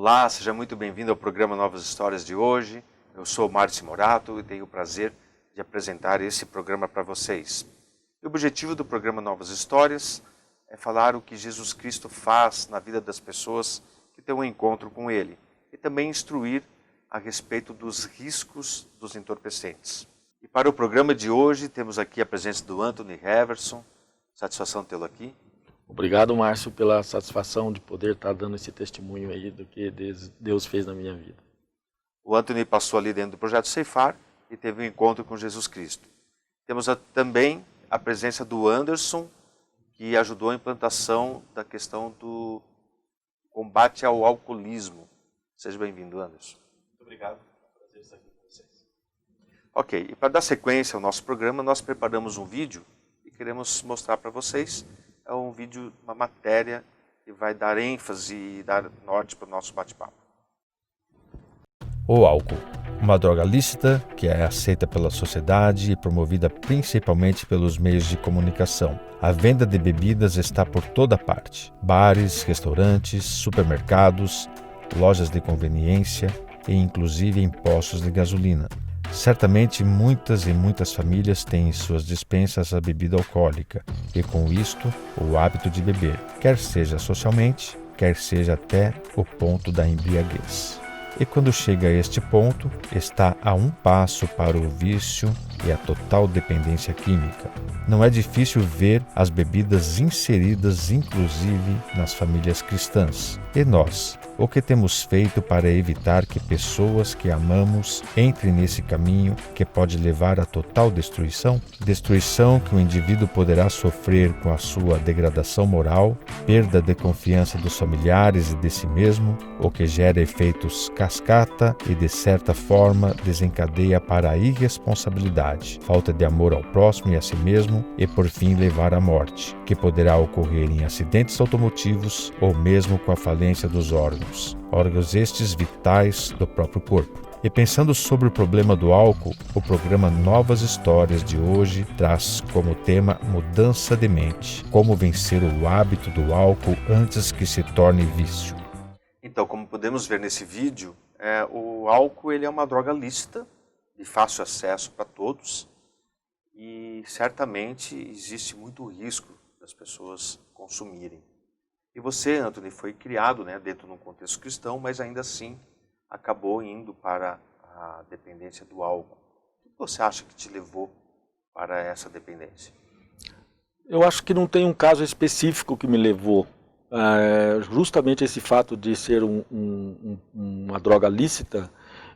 Olá, seja muito bem-vindo ao programa Novas Histórias de hoje. Eu sou Márcio Morato e tenho o prazer de apresentar esse programa para vocês. E o objetivo do programa Novas Histórias é falar o que Jesus Cristo faz na vida das pessoas que têm um encontro com Ele e também instruir a respeito dos riscos dos entorpecentes. E para o programa de hoje temos aqui a presença do Anthony Heverson. Satisfação tê-lo aqui. Obrigado, Márcio, pela satisfação de poder estar dando esse testemunho aí do que Deus fez na minha vida. O Anthony passou ali dentro do projeto Ceifar e teve um encontro com Jesus Cristo. Temos também a presença do Anderson, que ajudou a implantação da questão do combate ao alcoolismo. Seja bem-vindo, Anderson. Muito obrigado. É um prazer estar aqui com vocês. Ok, e para dar sequência ao nosso programa, nós preparamos um vídeo e queremos mostrar para vocês. É um vídeo, uma matéria que vai dar ênfase e dar norte para o nosso bate-papo. O álcool, uma droga lícita que é aceita pela sociedade e promovida principalmente pelos meios de comunicação. A venda de bebidas está por toda parte: bares, restaurantes, supermercados, lojas de conveniência e inclusive em postos de gasolina. Certamente muitas famílias têm em suas despensas a bebida alcoólica e com isto o hábito de beber, quer seja socialmente, quer seja até o ponto da embriaguez. E quando chega a este ponto, está a um passo para o vício e a total dependência química. Não é difícil ver as bebidas inseridas inclusive nas famílias cristãs. E nós, o que temos feito para evitar que pessoas que amamos entrem nesse caminho que pode levar à total destruição? Destruição que o indivíduo poderá sofrer com a sua degradação moral, perda de confiança dos familiares e de si mesmo, o que gera efeitos cascata e de certa forma desencadeia para a irresponsabilidade, falta de amor ao próximo e a si mesmo e por fim levar à morte, que poderá ocorrer em acidentes automotivos ou mesmo com a falência dos órgãos estes vitais do próprio corpo. E pensando sobre o problema do álcool, o programa Novas Histórias de hoje traz como tema mudança de mente, como vencer o hábito do álcool antes que se torne vício. Então, como podemos ver nesse vídeo, o álcool ele é uma droga lícita, de fácil acesso para todos, e certamente existe muito risco das pessoas consumirem. E você, Anthony, foi criado dentro de um contexto cristão, mas ainda assim acabou indo para a dependência do álcool. O que você acha que te levou para essa dependência? Eu acho que não tem um caso específico que me levou. Justamente esse fato de ser uma droga lícita,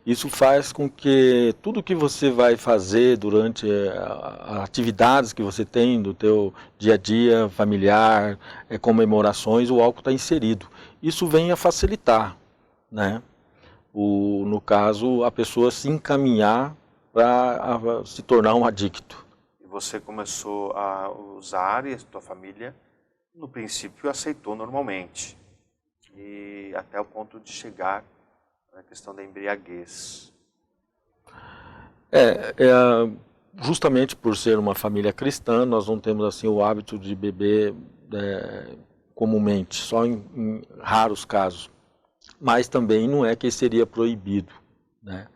isso faz com que tudo que você vai fazer durante as atividades que você tem do teu dia a dia, familiar, comemorações, o álcool está inserido. Isso vem a facilitar, né? No caso, a pessoa se encaminhar para se tornar um adicto. E você começou a usar e a tua família, no princípio, aceitou normalmente. E até o ponto de chegar na questão da embriaguez. Justamente por ser uma família cristã, nós não temos assim o hábito de beber comumente, só em raros casos. Mas também não é que seria proibido, né?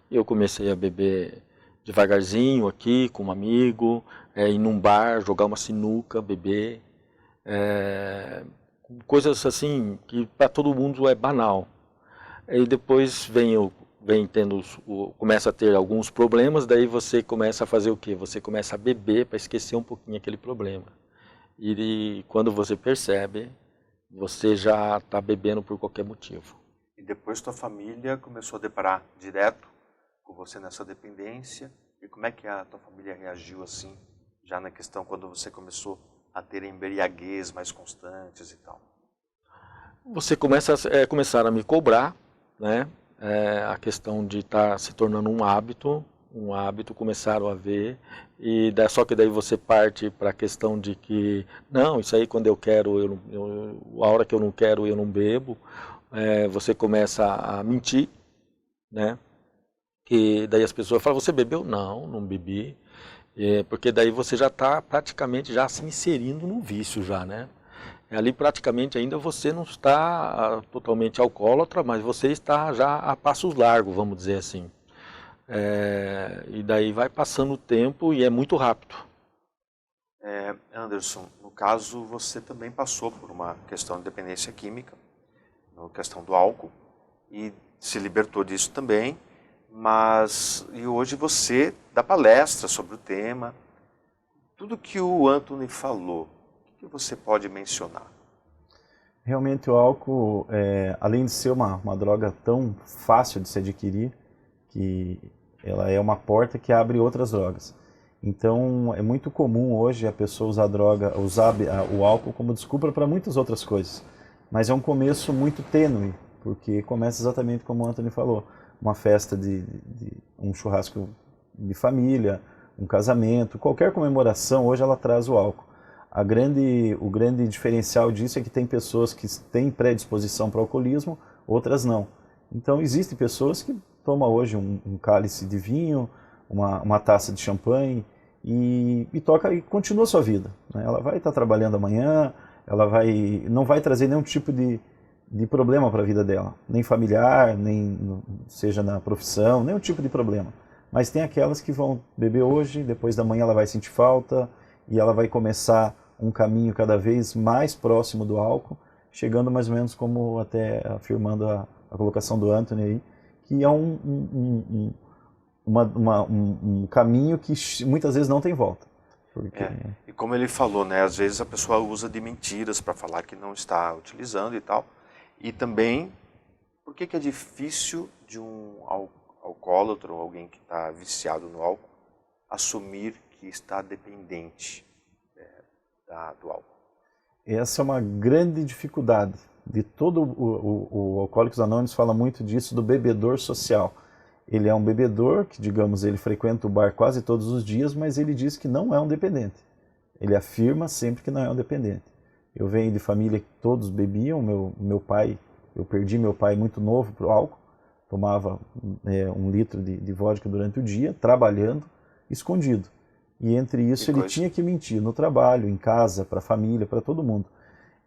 Eu comecei a beber devagarzinho aqui com um amigo, ir num bar, jogar uma sinuca, beber, coisas assim que para todo mundo é banal. E depois começa a ter alguns problemas, daí você começa a fazer o quê? Você começa a beber para esquecer um pouquinho aquele problema. E quando você percebe, você já está bebendo por qualquer motivo. E depois tua família começou a deparar direto com você nessa dependência. E como é que a tua família reagiu assim, já na questão quando você começou a ter embriaguez mais constantes e tal? Você começar a me cobrar, né? A questão de estar se tornando um hábito começaram a ver, só que daí você parte para a questão de que, não, isso aí quando eu quero, a hora que eu não quero eu não bebo, você começa a mentir, né? Que daí as pessoas falam, você bebeu? Não, não bebi, porque daí você já está praticamente já se inserindo no vício já, né? Ali praticamente ainda você não está totalmente alcoólatra, mas você está já a passos largos, vamos dizer assim. E daí vai passando o tempo e é muito rápido. Anderson, no caso você também passou por uma questão de dependência química, na questão do álcool, e se libertou disso também, e hoje você dá palestra sobre o tema. Tudo que o Anthony falou, o que você pode mencionar? Realmente o álcool, além de ser uma droga tão fácil de se adquirir, que ela é uma porta que abre outras drogas. Então é muito comum hoje a pessoa usar o álcool como desculpa para muitas outras coisas. Mas é um começo muito tênue, porque começa exatamente como o Anthony falou, uma festa um churrasco de família, um casamento, qualquer comemoração hoje ela traz o álcool. O grande diferencial disso é que tem pessoas que têm predisposição para o alcoolismo, outras não. Então existem pessoas que tomam hoje um cálice de vinho, uma taça de champanhe e continua a sua vida, né? Ela vai estar trabalhando amanhã, não vai trazer nenhum tipo de problema para a vida dela, nem familiar, nem seja na profissão, nenhum tipo de problema. Mas tem aquelas que vão beber hoje, depois da manhã ela vai sentir falta e ela vai começar um caminho cada vez mais próximo do álcool, chegando mais ou menos como até afirmando a colocação do Anthony aí, que é um caminho que muitas vezes não tem volta. E como ele falou, né, às vezes a pessoa usa de mentiras para falar que não está utilizando e tal. E também, por que é difícil de um alcoólatra ou alguém que está viciado no álcool assumir que está dependente do álcool? Essa é uma grande dificuldade. De todo o Alcoólicos Anônimos fala muito disso, do bebedor social. Ele é um bebedor que, digamos, ele frequenta o bar quase todos os dias, mas ele diz que não é um dependente. Ele afirma sempre que não é um dependente. Eu venho de família que todos bebiam. Meu pai, eu perdi meu pai muito novo para o álcool. Tomava 1 litro de vodka durante o dia, trabalhando, escondido. E entre isso ele tinha que mentir no trabalho, em casa, para a família, para todo mundo.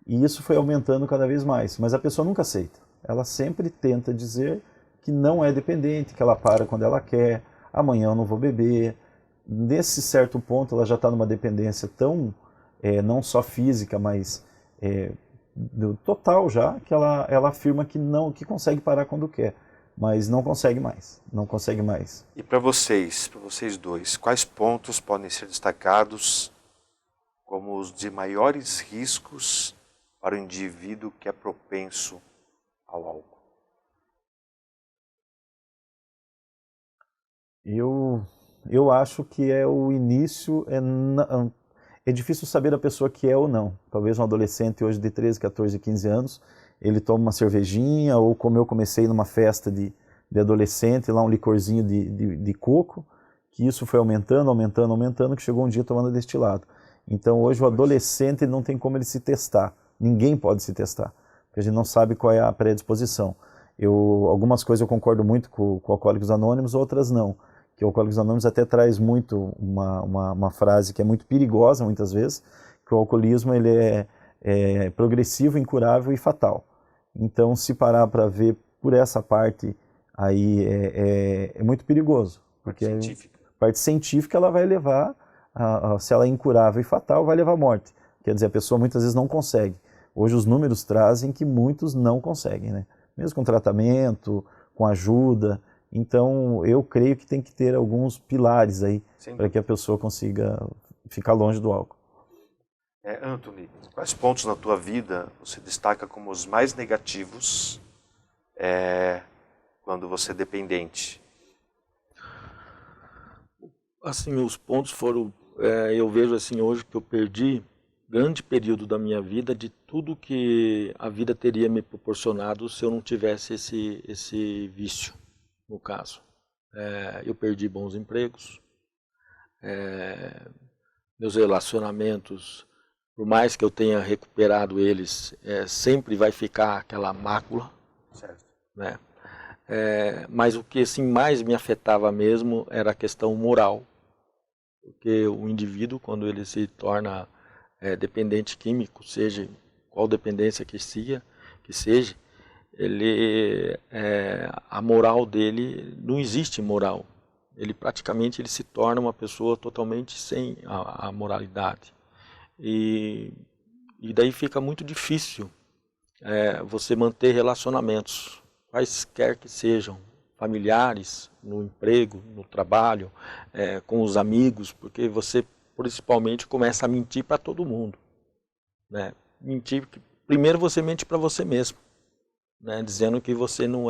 E isso foi aumentando cada vez mais. Mas a pessoa nunca aceita. Ela sempre tenta dizer que não é dependente, que ela para quando ela quer, amanhã eu não vou beber. Nesse certo ponto ela já está numa dependência tão, não só física, mas total já, que ela afirma que consegue parar quando quer, mas não consegue mais, não consegue mais. E para vocês dois, quais pontos podem ser destacados como os de maiores riscos para o indivíduo que é propenso ao álcool? Eu acho que é o início, é difícil saber a pessoa que é ou não. Talvez um adolescente hoje de 13, 14, 15 anos, ele toma uma cervejinha, ou como eu comecei numa festa de adolescente, lá um licorzinho de coco, que isso foi aumentando, aumentando, aumentando, que chegou um dia tomando destilado. Então hoje o adolescente não tem como ele se testar, ninguém pode se testar, porque a gente não sabe qual é a predisposição. Algumas coisas eu concordo muito com Alcoólicos Anônimos, outras não. Que o Alcoólicos Anônimos até traz muito uma frase que é muito perigosa muitas vezes, que o alcoolismo ele é progressivo, incurável e fatal. Então, se parar para ver por essa parte, aí é muito perigoso. Porque a parte científica ela vai levar, se ela é incurável e fatal, vai levar à morte. Quer dizer, a pessoa muitas vezes não consegue. Hoje os números trazem que muitos não conseguem, né? Mesmo com tratamento, com ajuda. Então, eu creio que tem que ter alguns pilares aí para que a pessoa consiga ficar longe do álcool. Anthony, quais pontos na tua vida você destaca como os mais negativos quando você é dependente? Assim, os pontos foram, eu vejo assim hoje que eu perdi grande período da minha vida de tudo que a vida teria me proporcionado se eu não tivesse esse vício, no caso. Eu perdi bons empregos, meus relacionamentos, por mais que eu tenha recuperado eles, sempre vai ficar aquela mácula, certo, né? Mas o que assim, mais me afetava mesmo era a questão moral, porque o indivíduo, quando ele se torna dependente químico, seja qual dependência que seja, a moral dele, não existe moral. Ele praticamente se torna uma pessoa totalmente sem a moralidade. E daí fica muito difícil você manter relacionamentos, quaisquer que sejam, familiares, no emprego, no trabalho, com os amigos, porque você principalmente começa a mentir para todo mundo. Né? Primeiro você mente para você mesmo, né? Dizendo que você não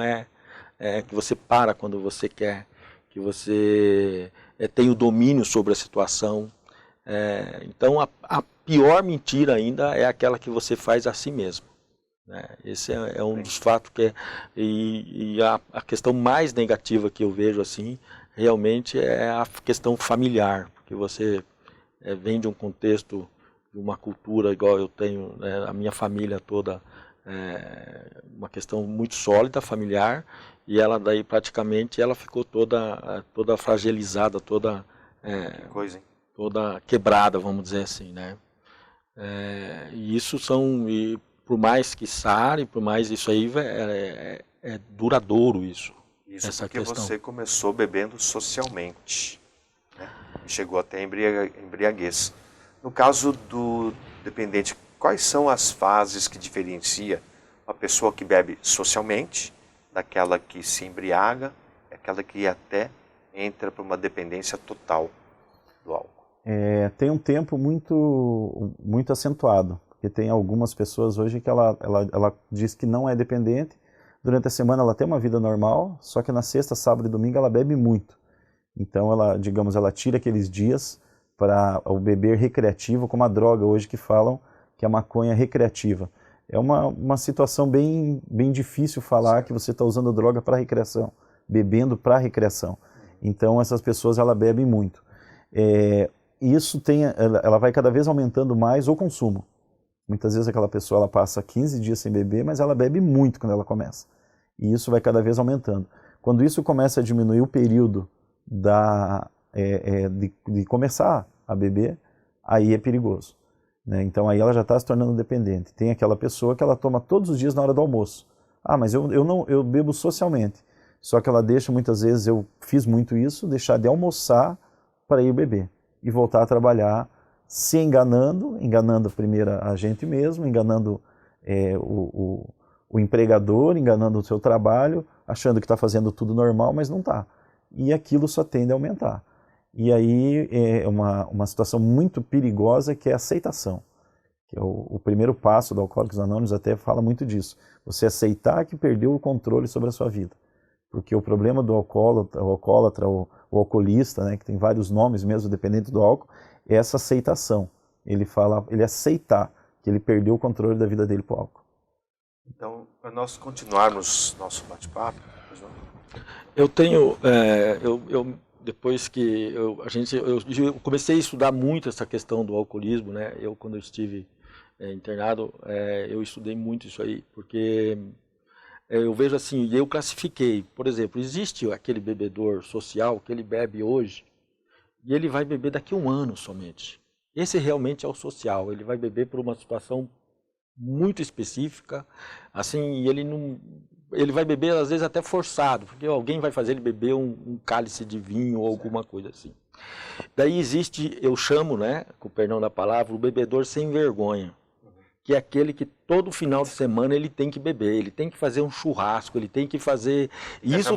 que você para quando você quer, que você tem o domínio sobre a situação. Então a pior mentira ainda é aquela que você faz a si mesmo. Né? Esse é um dos fatos e a questão mais negativa que eu vejo assim, realmente é a questão familiar, porque você vem de um contexto, de uma cultura igual eu tenho, né? A minha família toda, uma questão muito sólida, familiar, e ela daí praticamente ela ficou toda fragilizada, toda quebrada, vamos dizer assim, né? E isso por mais que sare, por mais isso aí é duradouro isso. Isso essa porque questão. Você começou bebendo socialmente, né? Chegou até a embriaguez. No caso do dependente, quais são as fases que diferencia uma pessoa que bebe socialmente daquela que se embriaga, aquela que até entra para uma dependência total do álcool? Tem um tempo muito, muito acentuado, porque tem algumas pessoas hoje que ela diz que não é dependente, durante a semana ela tem uma vida normal, só que na sexta, sábado e domingo ela bebe muito. Então ela tira aqueles dias para o beber recreativo, como a droga hoje que falam que é a maconha recreativa. É uma situação bem difícil falar que você está usando droga para recreação, bebendo para recreação. Então essas pessoas ela bebem muito. Isso ela vai cada vez aumentando mais o consumo. Muitas vezes aquela pessoa ela passa 15 dias sem beber, mas ela bebe muito quando ela começa. E isso vai cada vez aumentando. Quando isso começa a diminuir o período de começar a beber, aí é perigoso. Né? Então aí ela já está se tornando dependente. Tem aquela pessoa que ela toma todos os dias na hora do almoço. Mas eu bebo socialmente. Só que ela deixa, muitas vezes, eu fiz muito isso, deixar de almoçar para ir beber. E voltar a trabalhar se enganando primeiro a gente mesmo, enganando o empregador, enganando o seu trabalho, achando que está fazendo tudo normal, mas não está. E aquilo só tende a aumentar. E aí é uma situação muito perigosa que é a aceitação. Que é o primeiro passo do Alcoólicos Anônimos, até fala muito disso. Você aceitar que perdeu o controle sobre a sua vida. Porque o problema do alcoólatra, o alcoolista, né, que tem vários nomes mesmo, dependente do álcool, é essa aceitação. Ele aceitar que ele perdeu o controle da vida dele para o álcool. Então, para nós continuarmos nosso bate-papo, eu tenho, depois que eu comecei a estudar muito essa questão do alcoolismo, né? Quando eu estive internado, eu estudei muito isso aí, porque eu vejo assim, eu classifiquei, por exemplo, existe aquele bebedor social que ele bebe hoje e ele vai beber daqui a um ano somente. Esse realmente é o social, ele vai beber por uma situação muito específica, assim, e ele vai beber às vezes até forçado, porque alguém vai fazer ele beber um cálice de vinho ou alguma coisa assim. Daí existe, eu chamo, né, com o perdão da palavra, o bebedor sem vergonha, que é aquele que todo final de semana ele tem que beber, ele tem que fazer um churrasco, ele tem que fazer isso,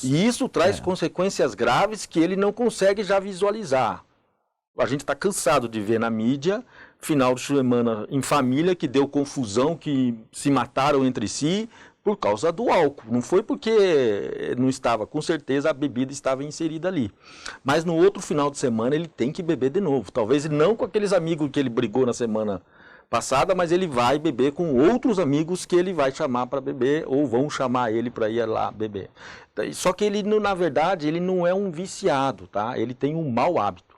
e isso traz consequências graves que ele não consegue já visualizar. A gente está cansado de ver na mídia, final de semana em família, que deu confusão, que se mataram entre si por causa do álcool. Não foi porque não estava, com certeza a bebida estava inserida ali. Mas no outro final de semana ele tem que beber de novo. Talvez não com aqueles amigos que ele brigou na semana passada, mas ele vai beber com outros amigos que ele vai chamar para beber ou vão chamar ele para ir lá beber. Só que ele, na verdade, ele não é um viciado, tá? Ele tem um mau hábito.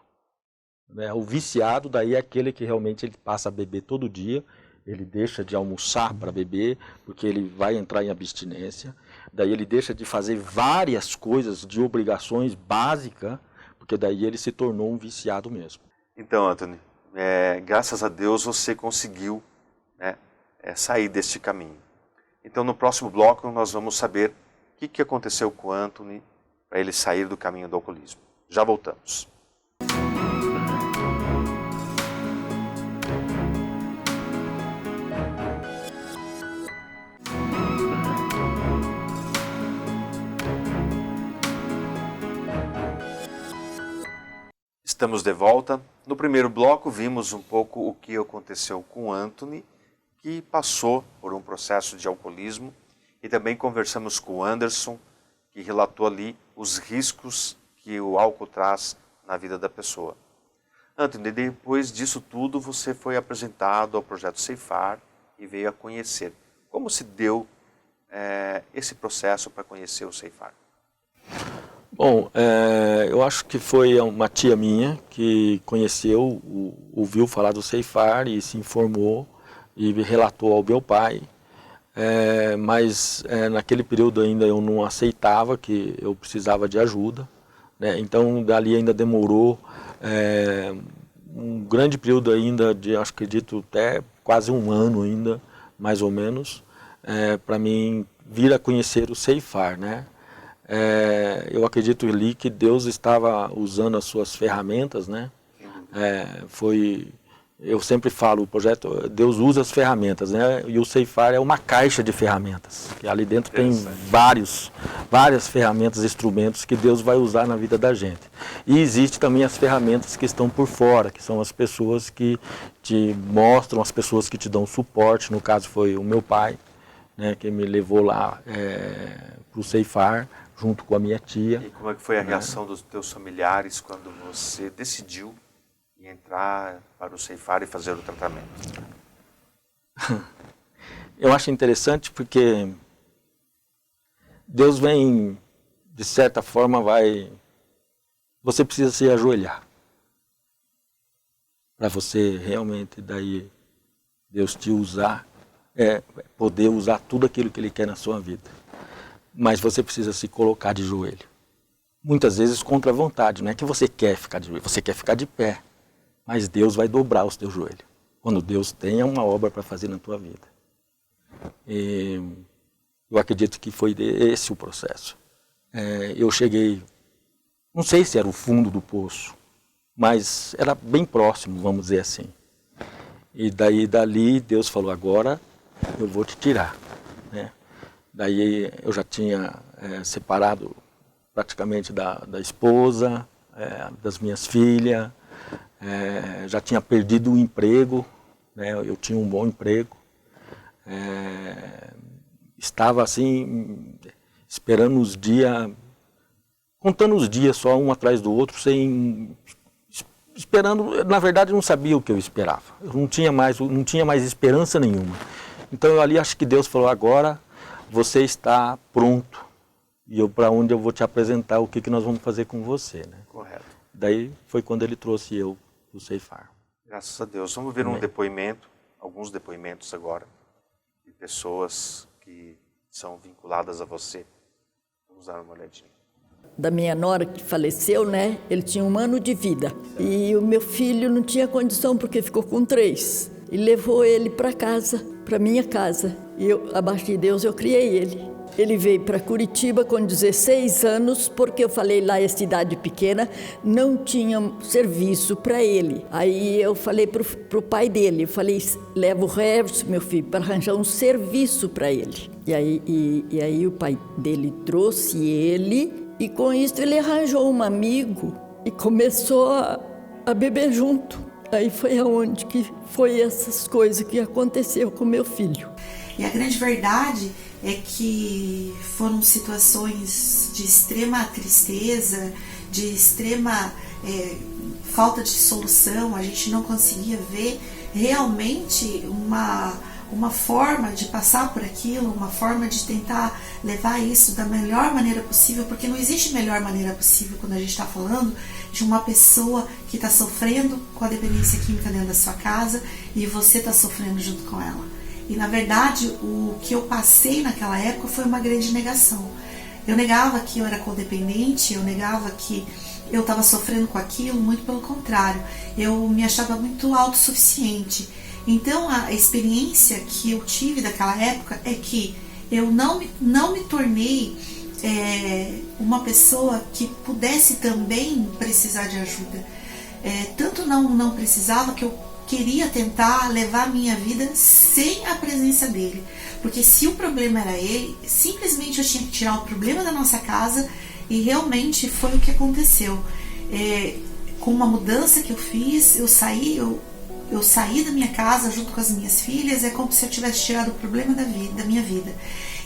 O viciado daí é aquele que realmente ele passa a beber todo dia, ele deixa de almoçar para beber, porque ele vai entrar em abstinência, daí ele deixa de fazer várias coisas de obrigações básicas, porque daí ele se tornou um viciado mesmo. Então, Anthony, graças a Deus você conseguiu, né, sair deste caminho. Então no próximo bloco nós vamos saber o que aconteceu com o Anthony para ele sair do caminho do alcoolismo. Já voltamos. Estamos de volta. No primeiro bloco vimos um pouco o que aconteceu com o Anthony, que passou por um processo de alcoolismo, e também conversamos com o Anderson, que relatou ali os riscos que o álcool traz na vida da pessoa. Anthony, depois disso tudo você foi apresentado ao projeto Ceifar e veio a conhecer. Como se deu esse processo para conhecer o Ceifar? Bom, eu acho que foi uma tia minha que conheceu, ouviu falar do Ceifar e se informou e relatou ao meu pai, mas naquele período ainda eu não aceitava que eu precisava de ajuda, né? Então dali ainda demorou um grande período ainda, acredito até quase um ano ainda, mais ou menos, para mim vir a conhecer o Ceifar, né? Eu acredito ali que Deus estava usando as suas ferramentas, né? Eu sempre falo, o projeto, Deus usa as ferramentas, né? E o Ceifar é uma caixa de ferramentas, que ali dentro tem várias ferramentas, instrumentos que Deus vai usar na vida da gente. E existe também as ferramentas que estão por fora, que são as pessoas que te mostram, as pessoas que te dão suporte. No caso foi o meu pai, né, que me levou lá para o Ceifar, junto com a minha tia. E como é que foi a reação dos teus familiares quando você decidiu entrar para o Ceifar e fazer o tratamento? Eu acho interessante porque Deus vem, de certa forma, você precisa se ajoelhar para você realmente, daí, Deus te usar, poder usar tudo aquilo que Ele quer na sua vida. Mas você precisa se colocar de joelho. Muitas vezes contra a vontade, não é que você quer ficar de joelho, você quer ficar de pé. Mas Deus vai dobrar os teus joelhos, quando Deus tem uma obra para fazer na tua vida. E eu acredito que foi esse o processo. Eu cheguei, não sei se era o fundo do poço, mas era bem próximo, vamos dizer assim. E dali Deus falou, agora eu vou te tirar, né? Daí eu já tinha separado praticamente da esposa, das minhas filhas, já tinha perdido o emprego, né? Eu tinha um bom emprego, estava assim, esperando os dias, contando os dias só um atrás do outro, esperando, na verdade eu não sabia o que eu esperava, eu não tinha mais esperança nenhuma. Então eu ali acho que Deus falou, agora você está pronto, e para onde eu vou te apresentar o que nós vamos fazer com você, né? Correto. Daí foi quando ele trouxe eu do Ceifar. Graças a Deus. Vamos ver alguns depoimentos agora, de pessoas que são vinculadas a você. Vamos dar uma olhadinha. Da minha nora que faleceu, né? Ele tinha 1 ano de vida. E o meu filho não tinha condição porque ficou com 3. E levou ele para casa, para minha casa. E eu, abaixo de Deus, eu criei ele. Ele veio para Curitiba com 16 anos, porque eu falei lá é cidade pequena, não tinha serviço para ele. Aí eu falei pro pai dele, eu falei, leva o resto, meu filho, para arranjar um serviço para ele. E aí o pai dele trouxe ele, e com isso ele arranjou um amigo e começou a beber junto. Aí foi aonde que foi essas coisas que aconteceu com meu filho. E a grande verdade é que foram situações de extrema tristeza, de extrema falta de solução. A gente não conseguia ver realmente uma forma de passar por aquilo, uma forma de tentar levar isso da melhor maneira possível, porque não existe melhor maneira possível quando a gente está falando de uma pessoa que está sofrendo com a dependência química dentro da sua casa e você está sofrendo junto com ela. E na verdade o que eu passei naquela época foi uma grande negação. Eu negava que eu era codependente, eu negava que eu estava sofrendo com aquilo, muito pelo contrário. Eu me achava muito autossuficiente. Então a experiência que eu tive daquela época é que eu não me tornei uma pessoa que pudesse também precisar de ajuda. Tanto não precisava que eu queria tentar levar a minha vida sem a presença dele. Porque se o problema era ele, simplesmente eu tinha que tirar o problema da nossa casa, e realmente foi o que aconteceu. Com uma mudança que eu fiz, eu saí da minha casa junto com as minhas filhas, é como se eu tivesse tirado o problema da minha vida.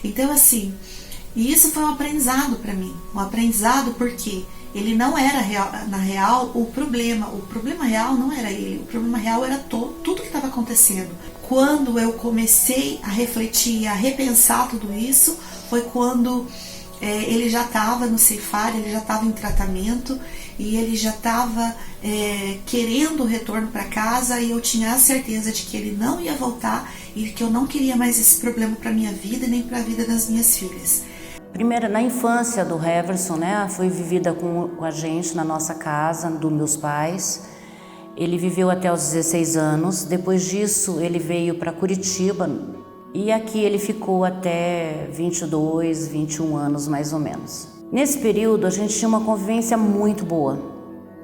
Então assim, e isso foi um aprendizado para mim, um aprendizado porque ele não era na real o problema real não era ele, o problema real era tudo que estava acontecendo. Quando eu comecei a refletir, a repensar tudo isso, foi quando ele já estava no ceifar, ele já estava em tratamento e ele já estava querendo o retorno para casa, e eu tinha a certeza de que ele não ia voltar e que eu não queria mais esse problema para minha vida nem para a vida das minhas filhas. Primeiro, na infância do Heverson, né, foi vivida com a gente na nossa casa, dos meus pais. Ele viveu até os 16 anos, depois disso ele veio para Curitiba e aqui ele ficou até 22, 21 anos mais ou menos. Nesse período a gente tinha uma convivência muito boa,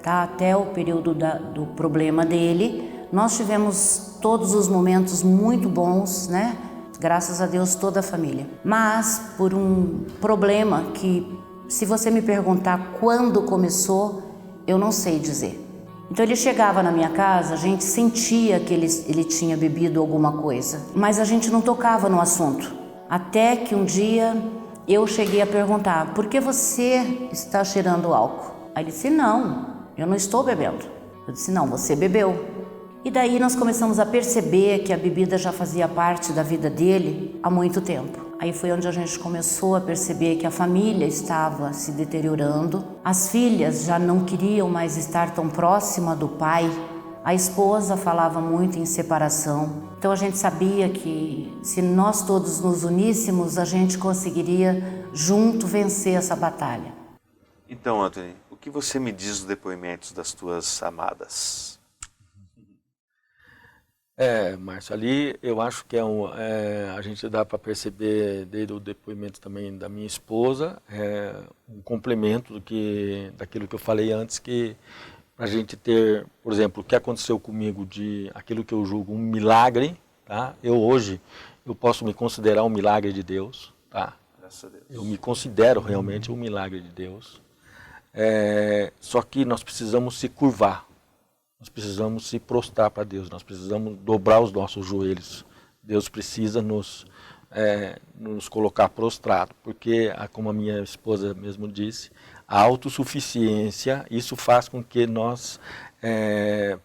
tá? Até o período do problema dele, nós tivemos todos os momentos muito bons, né? Graças a Deus, toda a família. Mas por um problema que, se você me perguntar quando começou, eu não sei dizer. Então ele chegava na minha casa, a gente sentia que ele tinha bebido alguma coisa, mas a gente não tocava no assunto. Até que um dia eu cheguei a perguntar: por que você está cheirando álcool? Aí ele disse: não, eu não estou bebendo. Eu disse: não, você bebeu. E daí nós começamos a perceber que a bebida já fazia parte da vida dele há muito tempo. Aí foi onde a gente começou a perceber que a família estava se deteriorando, as filhas já não queriam mais estar tão próxima do pai, a esposa falava muito em separação. Então a gente sabia que se nós todos nos uníssemos, a gente conseguiria junto vencer essa batalha. Então, Anthony, o que você me diz dos depoimentos das tuas amadas? Márcio, ali eu acho que a gente dá para perceber desde o depoimento também da minha esposa, um complemento daquilo que eu falei antes, que a gente ter, por exemplo, o que aconteceu comigo de aquilo que eu julgo um milagre, tá? Hoje eu posso me considerar um milagre de Deus, tá? Graças a Deus. Eu me considero realmente um milagre de Deus. Só que nós precisamos se curvar. Nós precisamos se prostrar para Deus, nós precisamos dobrar os nossos joelhos. Deus precisa nos colocar prostrado, porque, como a minha esposa mesmo disse, a autossuficiência, isso faz com que nós,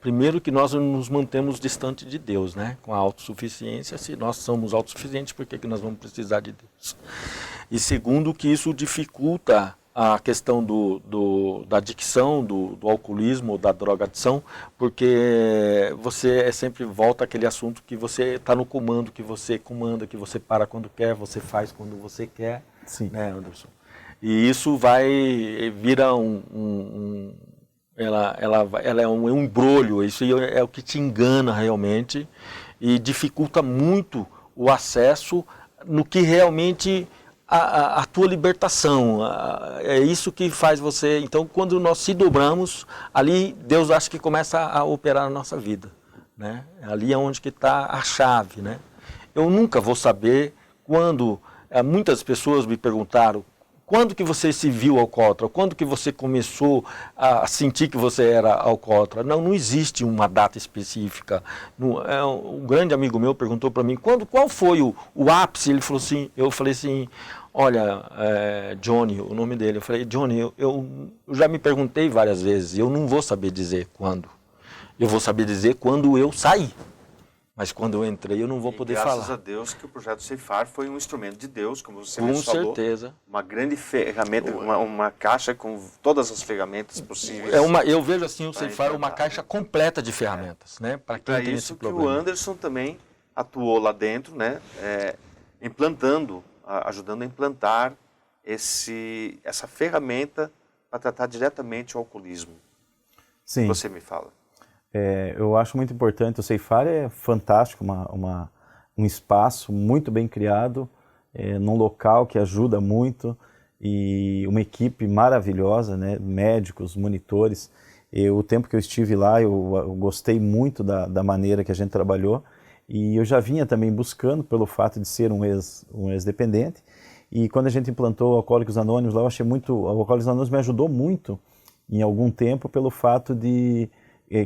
primeiro que nós nos mantemos distante de Deus, né? Com a autossuficiência, se nós somos autossuficientes, por que nós vamos precisar de Deus? E segundo, que isso dificulta a questão da adicção, do alcoolismo, da drogadição, porque você sempre volta àquele assunto que você está no comando, que você comanda, que você para quando quer, você faz quando você quer. Sim. Né, Anderson? E isso vira ela é um embrolho, isso é o que te engana realmente e dificulta muito o acesso no que realmente a tua libertação, é isso que faz você. Então, quando nós se dobramos, ali Deus acha que começa a operar na nossa vida, né? Ali é onde que está a chave, né? Eu nunca vou saber quando, muitas pessoas me perguntaram, quando que você se viu alcoólatra? Quando que você começou a sentir que você era alcoólatra? Não existe uma data específica. Um grande amigo meu perguntou para mim, qual foi o ápice? Ele falou assim, eu falei assim, olha, Johnny, o nome dele, eu falei, Johnny, eu já me perguntei várias vezes, eu não vou saber dizer quando. Eu vou saber dizer quando eu saí. Mas quando eu entrei, eu não vou poder falar. Graças a Deus que o Projeto Ceifar foi um instrumento de Deus, como você Com mesmo falou. Com certeza. Uma grande ferramenta, uma caixa com todas as ferramentas possíveis. Eu vejo assim o Ceifar uma caixa completa de ferramentas, né? Para quem tem esse problema. O Anderson também atuou lá dentro, né? Ajudando a implantar essa ferramenta para tratar diretamente o alcoolismo. Sim. Você me fala. Eu acho muito importante. O Ceifar é fantástico, um espaço muito bem criado, num local que ajuda muito, e uma equipe maravilhosa, né? Médicos, monitores. O tempo que eu estive lá, eu gostei muito da maneira que a gente trabalhou, e eu já vinha também buscando pelo fato de ser um ex-dependente, e quando a gente implantou o Alcoólicos Anônimos lá, eu achei muito, o Alcoólicos Anônimos me ajudou muito em algum tempo pelo fato de,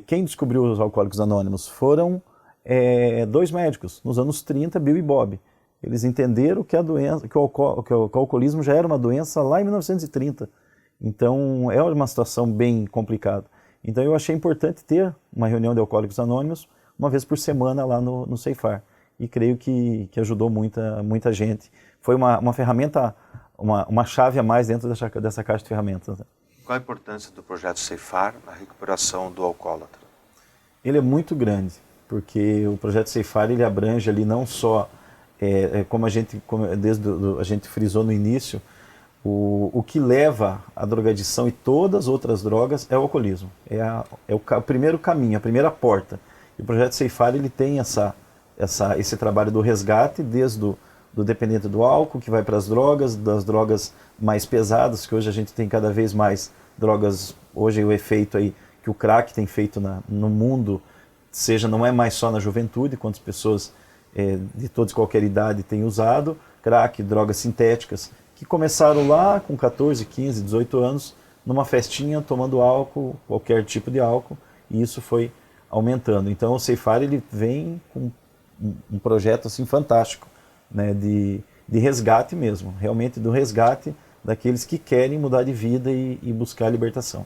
quem descobriu os Alcoólicos Anônimos foram 2 médicos, nos anos 30, Bill e Bob. Eles entenderam que o alcoolismo já era uma doença lá em 1930, então é uma situação bem complicada. Então eu achei importante ter uma reunião de Alcoólicos Anônimos uma vez por semana lá no Ceifar. E creio que ajudou muita gente. Foi uma ferramenta, uma chave a mais dentro dessa caixa de ferramentas. Qual a importância do projeto Ceifar na recuperação do alcoólatra? Ele é muito grande, porque o projeto Ceifar ele abrange ali não só, como a gente frisou no início, o que leva à drogadição e todas as outras drogas é o alcoolismo. É o primeiro caminho, a primeira porta. E o projeto Ceifar ele tem esse trabalho do resgate, desde do dependente do álcool, que vai para as drogas, das drogas mais pesadas, que hoje a gente tem cada vez mais drogas. Hoje o efeito aí que o crack tem feito no mundo, não é mais só na juventude, quantas pessoas de toda e qualquer idade têm usado crack, drogas sintéticas, que começaram lá com 14, 15, 18 anos, numa festinha, tomando álcool, qualquer tipo de álcool, e isso foi aumentando. Então o Ceifar ele vem com um projeto assim fantástico, né, de resgate mesmo, realmente do resgate daqueles que querem mudar de vida e buscar a libertação.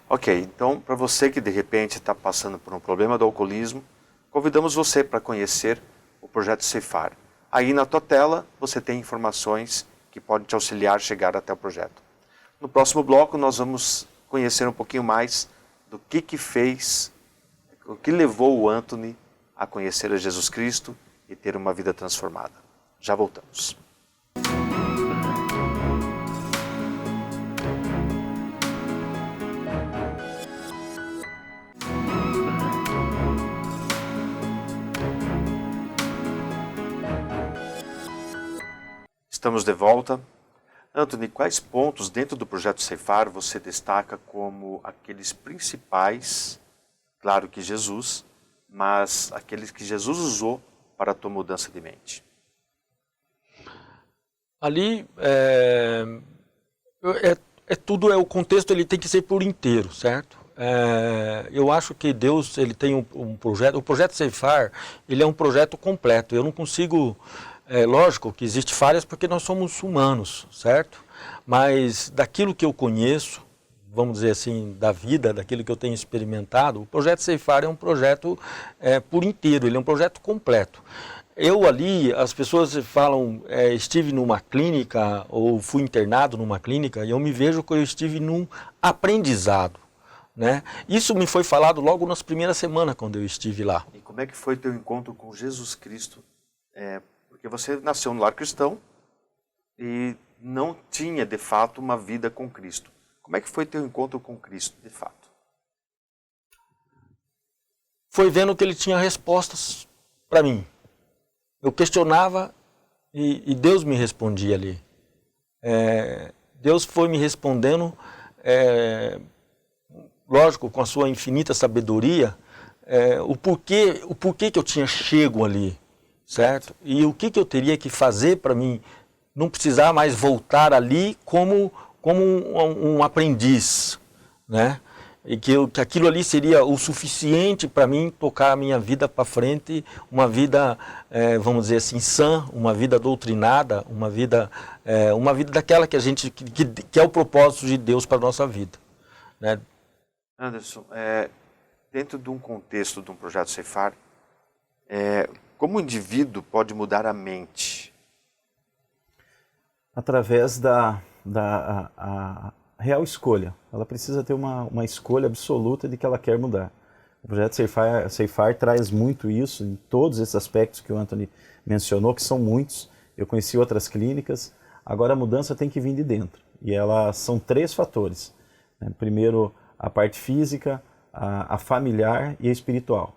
Ok, então para você que de repente está passando por um problema do alcoolismo, convidamos você para conhecer o projeto Ceifar. Aí na tua tela você tem informações que podem te auxiliar a chegar até o projeto. No próximo bloco nós vamos conhecer um pouquinho mais do que fez, o que levou o Anthony a conhecer a Jesus Cristo e ter uma vida transformada. Já voltamos. Estamos de volta. Anthony, quais pontos dentro do projeto Ceifar você destaca como aqueles principais, claro que Jesus, mas aqueles que Jesus usou para a tua mudança de mente? Ali o contexto ele tem que ser por inteiro, certo? Eu acho que Deus ele tem um projeto, o projeto Ceifar, ele é um projeto completo. Eu não consigo, lógico que existem falhas porque nós somos humanos, certo? Mas daquilo que eu conheço, vamos dizer assim, da vida, daquilo que eu tenho experimentado, o projeto Ceifar é um projeto por inteiro, ele é um projeto completo. Eu ali, as pessoas falam, estive numa clínica ou fui internado numa clínica e eu me vejo que eu estive num aprendizado, né? Isso me foi falado logo nas primeiras semanas quando eu estive lá. E como é que foi teu encontro com Jesus Cristo? Porque você nasceu no lar cristão e não tinha de fato uma vida com Cristo. Como é que foi teu encontro com Cristo de fato? Foi vendo que ele tinha respostas para mim. Eu questionava e Deus me respondia ali. Deus foi me respondendo, lógico, com a sua infinita sabedoria, o porquê que eu tinha chego ali, certo? E o que eu teria que fazer para mim não precisar mais voltar ali como um aprendiz, né? E que aquilo ali seria o suficiente para mim tocar a minha vida para frente, uma vida, vamos dizer assim, sã, uma vida doutrinada, uma vida daquela que a gente que é o propósito de Deus para a nossa vida, né? Anderson, dentro de um contexto de um projeto Ceifar, como o indivíduo pode mudar a mente? Através da real escolha. Ela precisa ter uma escolha absoluta de que ela quer mudar. O projeto Ceifar traz muito isso em todos esses aspectos que o Anthony mencionou, que são muitos. Eu conheci outras clínicas. Agora a mudança tem que vir de dentro. E são 3 fatores, né? Primeiro, a parte física, a familiar e a espiritual.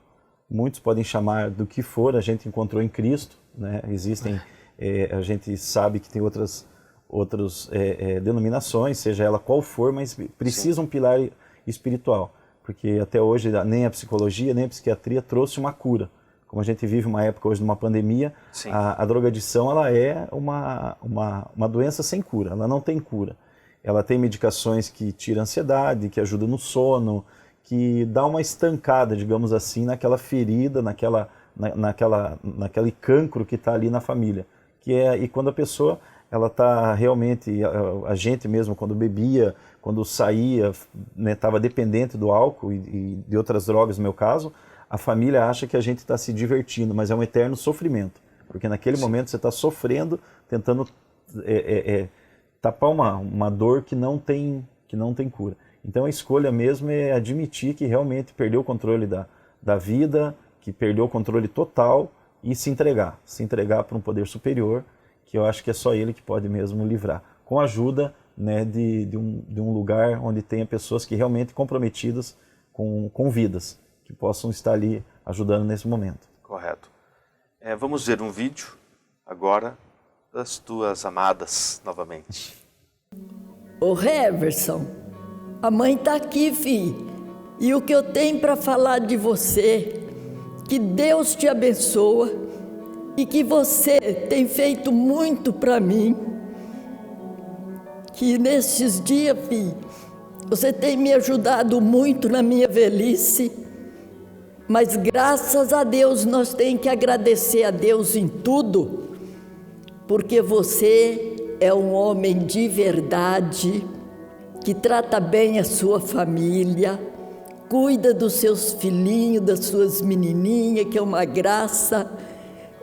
Muitos podem chamar do que for, a gente encontrou em Cristo, né? Existem, a gente sabe que tem outras denominações, seja ela qual for, mas precisa um pilar espiritual, porque até hoje nem a psicologia, nem a psiquiatria trouxe uma cura. Como a gente vive uma época hoje de uma pandemia, a drogadição ela é uma doença sem cura, ela não tem cura. Ela tem medicações que tiram a ansiedade, que ajudam no sono, que dá uma estancada, digamos assim, naquela ferida, naquele cancro que está ali na família. E quando a pessoa ela está realmente, a gente mesmo quando bebia, quando saía, estava dependente do álcool e de outras drogas no meu caso, a família acha que a gente está se divertindo, mas é um eterno sofrimento, porque naquele momento você está sofrendo, tentando tapar uma dor que não tem cura. Então a escolha mesmo é admitir que realmente perdeu o controle da vida, que perdeu o controle total e se entregar para um poder superior, que eu acho que é só ele que pode mesmo livrar, com a ajuda, né, de um lugar onde tenha pessoas que realmente comprometidas com vidas, que possam estar ali ajudando nesse momento. Correto. Vamos ver um vídeo agora das tuas amadas novamente. Ô Heverson, a mãe tá aqui, filho. E o que eu tenho para falar de você, que Deus te abençoa e que você tem feito muito para mim. Que nesses dias, filho, você tem me ajudado muito na minha velhice. Mas graças a Deus nós temos que agradecer a Deus em tudo, porque você é um homem de verdade, que trata bem a sua família, cuida dos seus filhinhos, das suas menininhas, que é uma graça.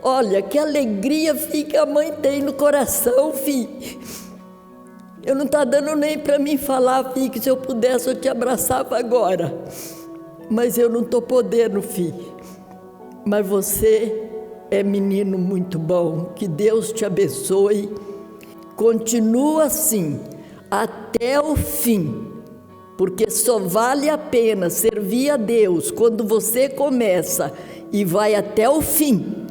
Olha, que alegria, filho, que a mãe tem no coração, filho. Eu não tá dando nem para mim falar, filho, que se eu pudesse eu te abraçava agora. Mas eu não estou podendo, filho. Mas você é menino muito bom. Que Deus te abençoe. Continua assim, até o fim. Porque só vale a pena servir a Deus quando você começa e vai até o fim.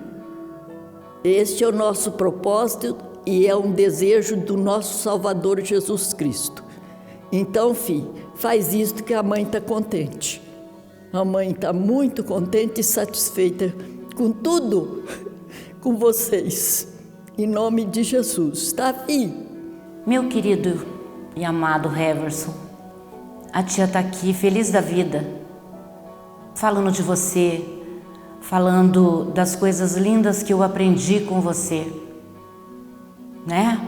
Este é o nosso propósito e é um desejo do nosso Salvador Jesus Cristo. Então, filho, faz isto que a mãe está contente. A mãe está muito contente e satisfeita com tudo, com vocês. Em nome de Jesus, tá, filho? Meu querido e amado Heverson, a tia está aqui, feliz da vida, falando de você, falando das coisas lindas que eu aprendi com você, né?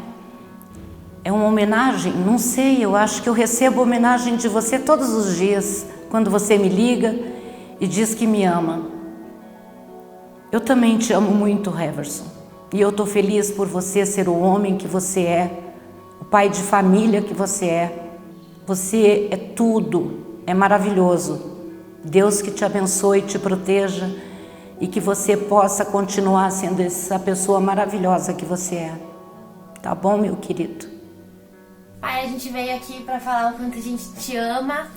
É uma homenagem, não sei, eu acho que eu recebo homenagem de você todos os dias, quando você me liga e diz que me ama. Eu também te amo muito, Heverson, e eu estou feliz por você ser o homem que você é, o pai de família que você é. Você é tudo, é maravilhoso. Deus que te abençoe e te proteja e que você possa continuar sendo essa pessoa maravilhosa que você é. Tá bom, meu querido? Pai, a gente veio aqui para falar o quanto a gente te ama,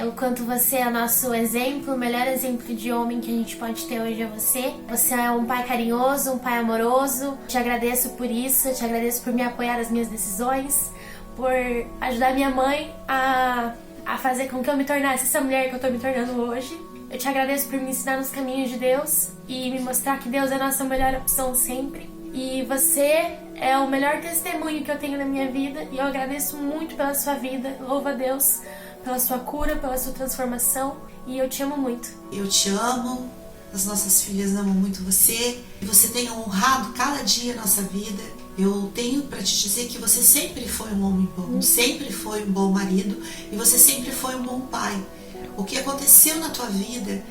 o quanto você é nosso exemplo, o melhor exemplo de homem que a gente pode ter hoje é você. Você é um pai carinhoso, um pai amoroso. Te agradeço por isso, te agradeço por me apoiar nas minhas decisões, por ajudar minha mãe a fazer com que eu me tornasse essa mulher que eu tô me tornando hoje. Eu te agradeço por me ensinar nos caminhos de Deus e me mostrar que Deus é a nossa melhor opção sempre. E você é o melhor testemunho que eu tenho na minha vida e eu agradeço muito pela sua vida. Louvo a Deus pela sua cura, pela sua transformação e eu te amo muito. Eu te amo, as nossas filhas amam muito você e você tem honrado cada dia a nossa vida. Eu tenho para te dizer que você sempre foi um homem bom, sempre foi um bom marido e você sempre foi um bom pai. O que aconteceu na tua vida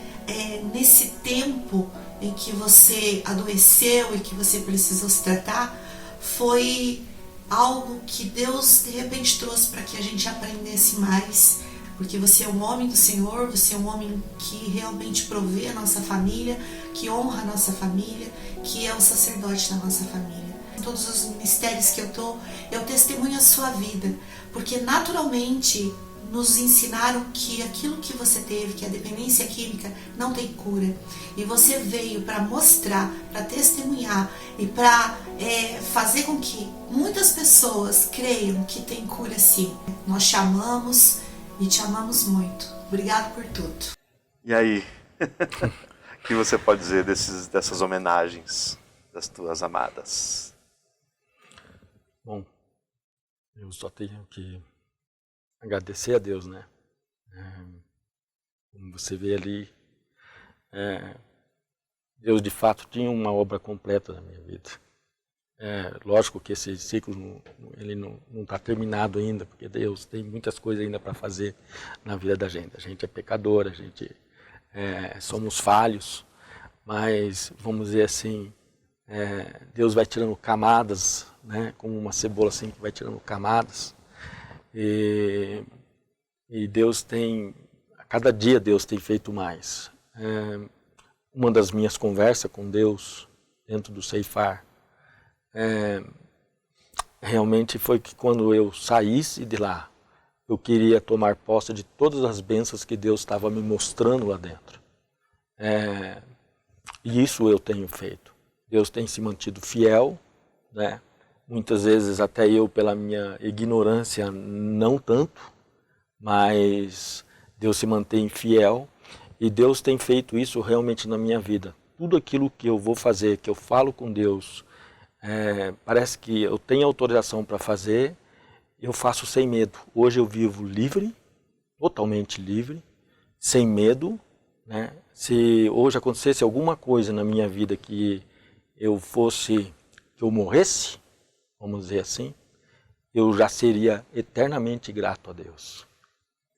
nesse tempo em que você adoeceu e que você precisou se tratar, foi algo que Deus de repente trouxe para que a gente aprendesse mais, porque você é um homem do Senhor, você é um homem que realmente provê a nossa família, que honra a nossa família, que é um sacerdote da nossa família. Em todos os ministérios que eu testemunho a sua vida, porque naturalmente nos ensinaram que aquilo que você teve, que é a dependência química, não tem cura. E você veio para mostrar, para testemunhar e para fazer com que muitas pessoas creiam que tem cura sim. Nós te amamos e te amamos muito. Obrigado por tudo. E aí, o que você pode dizer dessas homenagens das tuas amadas? Bom, eu só tenho que agradecer a Deus, né? Como você vê ali, Deus de fato tinha uma obra completa na minha vida. Lógico que esse ciclo ele não está terminado ainda, porque Deus tem muitas coisas ainda para fazer na vida da gente. A gente é pecador, a gente somos falhos, mas vamos dizer assim, Deus vai tirando camadas, né? Como uma cebola assim que vai tirando camadas. E Deus tem, a cada dia Deus tem feito mais. Uma das minhas conversas com Deus dentro do Ceifar, realmente foi que quando eu saísse de lá, eu queria tomar posse de todas as bênçãos que Deus estava me mostrando lá dentro. E isso eu tenho feito. Deus tem se mantido fiel, né? Muitas vezes até eu, pela minha ignorância, não tanto, mas Deus se mantém fiel e Deus tem feito isso realmente na minha vida. Tudo aquilo que eu vou fazer, que eu falo com Deus, parece que eu tenho autorização para fazer, eu faço sem medo. Hoje eu vivo livre, totalmente livre, sem medo, né? Se hoje acontecesse alguma coisa na minha vida que eu morresse, vamos dizer assim, eu já seria eternamente grato a Deus.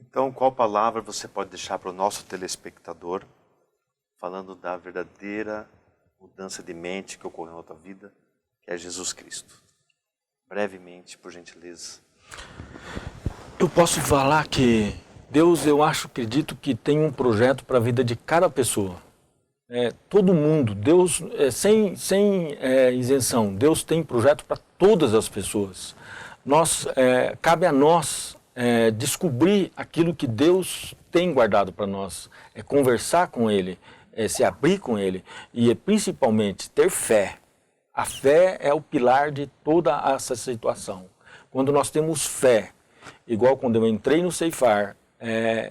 Então, qual palavra você pode deixar para o nosso telespectador, falando da verdadeira mudança de mente que ocorreu na tua vida, que é Jesus Cristo? Brevemente, por gentileza. Eu posso falar que Deus, eu acredito que tem um projeto para a vida de cada pessoa. Todo mundo, Deus, sem isenção, Deus tem projeto para todas as pessoas. Cabe a nós descobrir aquilo que Deus tem guardado para nós, conversar com Ele, se abrir com Ele e principalmente ter fé. A fé é o pilar de toda essa situação. Quando nós temos fé, igual quando eu entrei no Ceifar,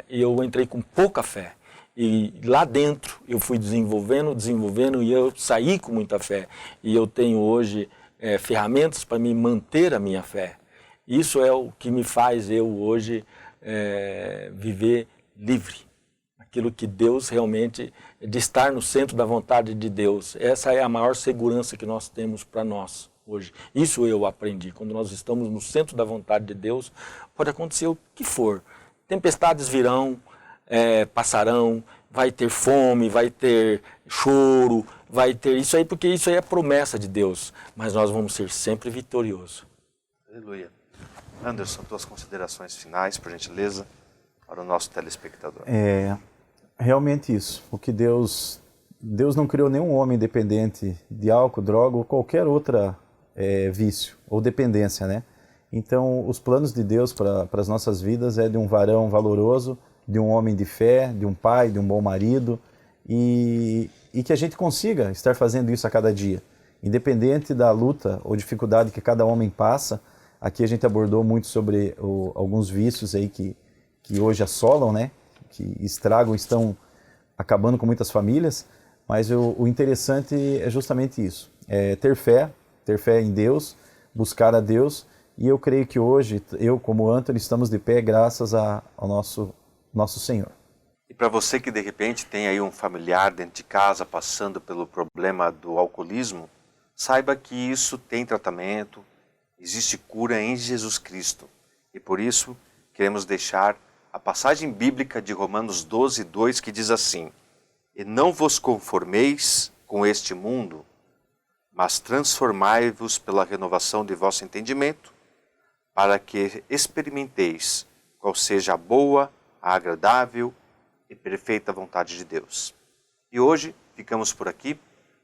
eu entrei com pouca fé. E lá dentro eu fui desenvolvendo e eu saí com muita fé. E eu tenho hoje ferramentas para me manter a minha fé. Isso é o que me faz eu hoje viver livre. Aquilo que Deus realmente, de estar no centro da vontade de Deus. Essa é a maior segurança que nós temos para nós hoje. Isso eu aprendi. Quando nós estamos no centro da vontade de Deus, pode acontecer o que for. Tempestades virão, passarão, vai ter fome, vai ter choro, vai ter isso aí, porque isso aí é promessa de Deus. Mas nós vamos ser sempre vitoriosos. Aleluia. Anderson, tuas considerações finais, por gentileza, para o nosso telespectador. Realmente isso. O que Deus não criou nenhum homem dependente de álcool, droga ou qualquer outra vício ou dependência, né? Então, os planos de Deus para as nossas vidas é de um varão valoroso, de um homem de fé, de um pai, de um bom marido, e que a gente consiga estar fazendo isso a cada dia. Independente da luta ou dificuldade que cada homem passa, aqui a gente abordou muito sobre alguns vícios aí que hoje assolam, né? Que estragam, estão acabando com muitas famílias, mas o interessante é justamente isso, ter fé em Deus, buscar a Deus, e eu creio que hoje, eu como Antônio, estamos de pé graças ao nosso Senhor. E para você que de repente tem aí um familiar dentro de casa passando pelo problema do alcoolismo, saiba que isso tem tratamento, existe cura em Jesus Cristo. E por isso queremos deixar a passagem bíblica de Romanos 12, 2, que diz assim: E não vos conformeis com este mundo, mas transformai-vos pela renovação de vosso entendimento, para que experimenteis qual seja a boa, a agradável e perfeita vontade de Deus. E hoje ficamos por aqui.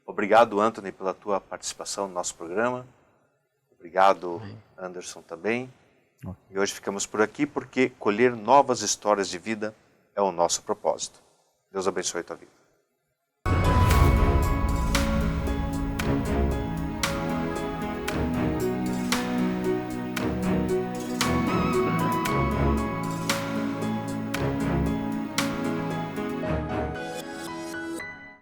Obrigado, Antônio, pela tua participação no nosso programa. Obrigado, Anderson, também. E hoje ficamos por aqui porque colher novas histórias de vida é o nosso propósito. Deus abençoe a tua vida.